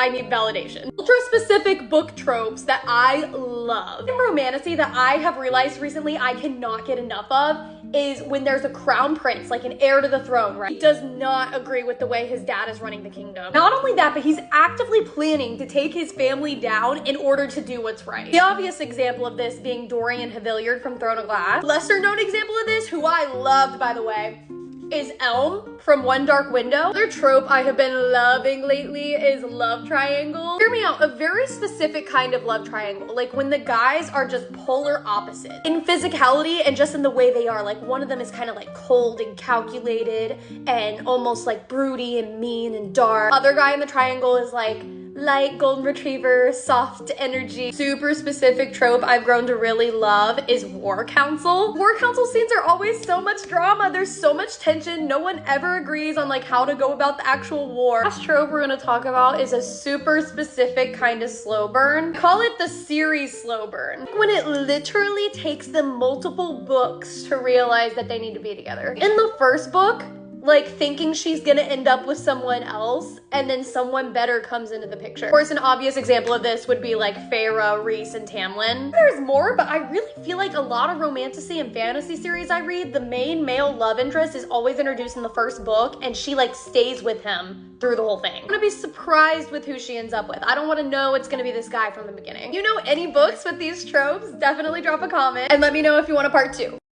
I need validation. Ultra-specific book tropes that I love. In romantasy that I have realized recently I cannot get enough of is when there's a crown prince, like an heir to the throne, right? He does not agree with the way his dad is running the kingdom. Not only that, but he's actively planning to take his family down in order to do what's right. The obvious example of this being Dorian Hilliard from Throne of Glass. Lesser known example of this, who I loved, by the way, is Elm from One Dark Window. Another trope I have been loving lately is love triangle. Hear me out, a very specific kind of love triangle, like when the guys are just polar opposite in physicality and just in the way they are. Like one of them is kind of like cold and calculated and almost like broody and mean and dark. Other guy in the triangle is like light golden retriever, soft energy. Super specific trope I've grown to really love is war council. War council scenes are always so much drama. There's so much tension. No one ever agrees on like how to go about the actual war. Last trope we're gonna talk about is a super specific kind of slow burn. Call it the series slow burn. When it literally takes them multiple books to realize that they need to be together. In the first book, like thinking she's gonna end up with someone else and then someone better comes into the picture. Of course, an obvious example of this would be like Feyre, Rhys, and Tamlin. There's more, but I really feel like a lot of romantasy and fantasy series I read, the main male love interest is always introduced in the first book and she like stays with him through the whole thing. I'm gonna be surprised with who she ends up with. I don't wanna know it's gonna be this guy from the beginning. You know any books with these tropes? Definitely drop a comment and let me know if you want a part 2.